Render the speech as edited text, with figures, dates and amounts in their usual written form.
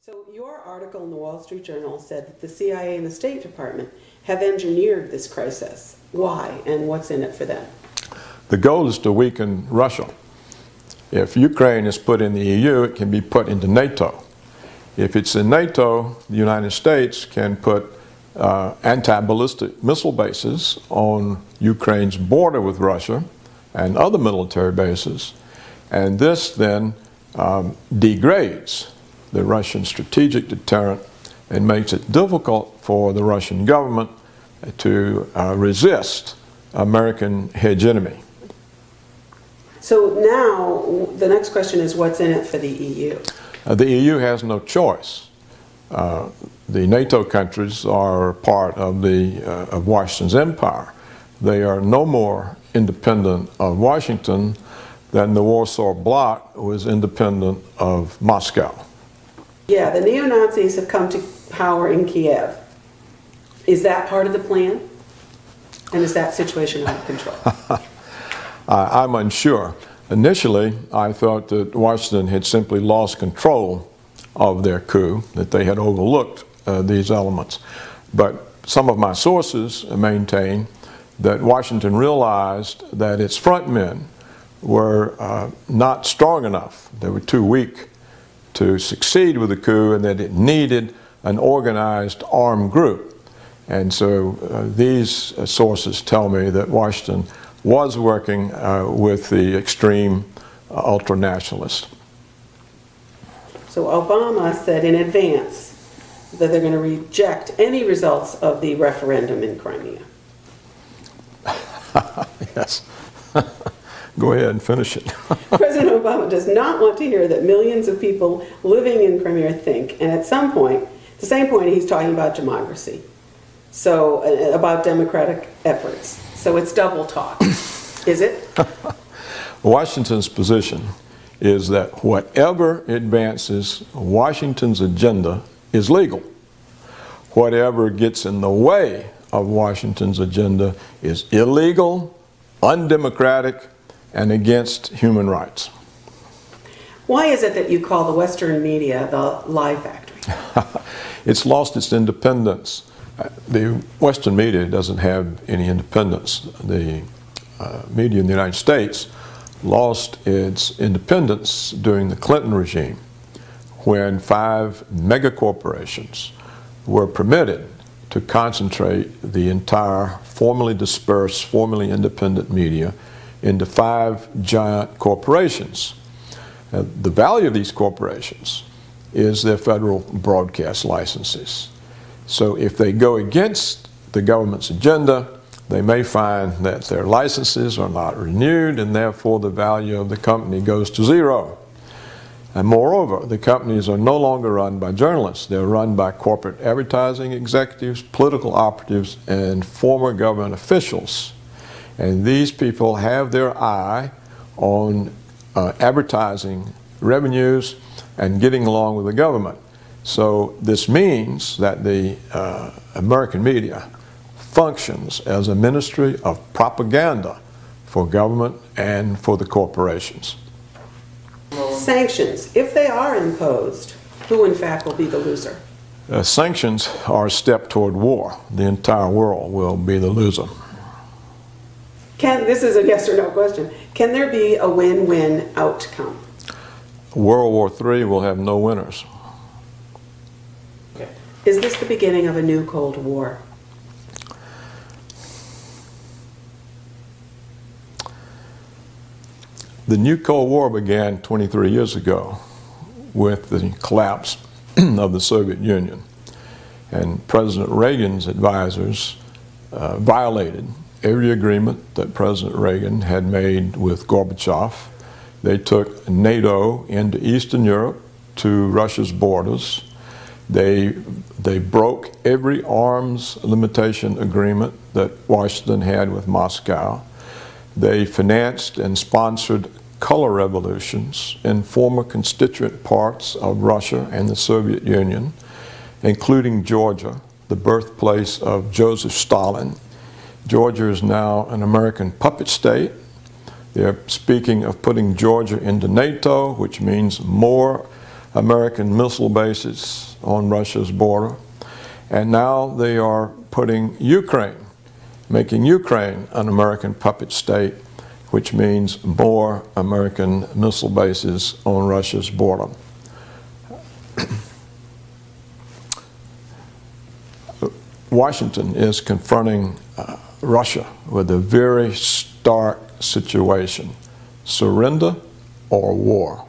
So your article in the Wall Street Journal said that the CIA and the State Department have engineered this crisis. Why, and what's in it for them? The goal is to weaken Russia. If Ukraine is put in the EU, it can be put into NATO. If it's in NATO, the United States can put anti-ballistic missile bases on Ukraine's border with Russia and other military bases, and this then degrades the Russian strategic deterrent and makes it difficult for the Russian government to resist American hegemony. So now the next question is, what's in it for the EU? The EU has no choice. The NATO countries are part of of Washington's empire. They are no more independent of Washington than the Warsaw Bloc was independent of Moscow. Yeah, the neo-Nazis have come to power in Kiev. Is that part of the plan? And is that situation out of control? I'm unsure. Initially, I thought that Washington had simply lost control of their coup, that they had overlooked these elements. But some of my sources maintain that Washington realized that its front men were not strong enough. They were too weak to succeed with the coup, and that it needed an organized armed group. And so these sources tell me that Washington was working with the extreme ultranationalists. So Obama said in advance that they're going to reject any results of the referendum in Crimea. Yes. Go ahead and finish it. President Obama does not want to hear that millions of people living in Crimea think, and at the same point he's talking about democracy, so about democratic efforts. So it's double talk, is it? Washington's position is that whatever advances Washington's agenda is legal. Whatever gets in the way of Washington's agenda is illegal, undemocratic, and against human rights. Why is it that you call the Western media the lie factory? It's lost its independence. The Western media doesn't have any independence. The media in the United States lost its independence during the Clinton regime, when 5 megacorporations were permitted to concentrate the entire formerly dispersed, formerly independent media into 5 giant corporations. The value of these corporations is their federal broadcast licenses. So if they go against the government's agenda, they may find that their licenses are not renewed, and therefore the value of the company goes to zero. And moreover, the companies are no longer run by journalists. They're run by corporate advertising executives, political operatives, and former government officials. And these people have their eye on advertising revenues and getting along with the government. So this means that the American media functions as a ministry of propaganda for government and for the corporations. Sanctions, if they are imposed, who in fact will be the loser? Sanctions are a step toward war. The entire world will be the loser. This is a yes or no question. Can there be a win-win outcome? World War III will have no winners. Okay. Is this the beginning of a new Cold War? The new Cold War began 23 years ago with the collapse of the Soviet Union. And President Reagan's advisors violated every agreement that President Reagan had made with Gorbachev. They took NATO into Eastern Europe to Russia's borders. They broke every arms limitation agreement that Washington had with Moscow. They financed and sponsored color revolutions in former constituent parts of Russia and the Soviet Union, including Georgia, the birthplace of Joseph Stalin. Georgia is now an American puppet state. They're speaking of putting Georgia into NATO, which means more American missile bases on Russia's border. And now they are putting Ukraine, making Ukraine an American puppet state, which means more American missile bases on Russia's border. Washington is confronting Russia with a very stark situation: surrender or war.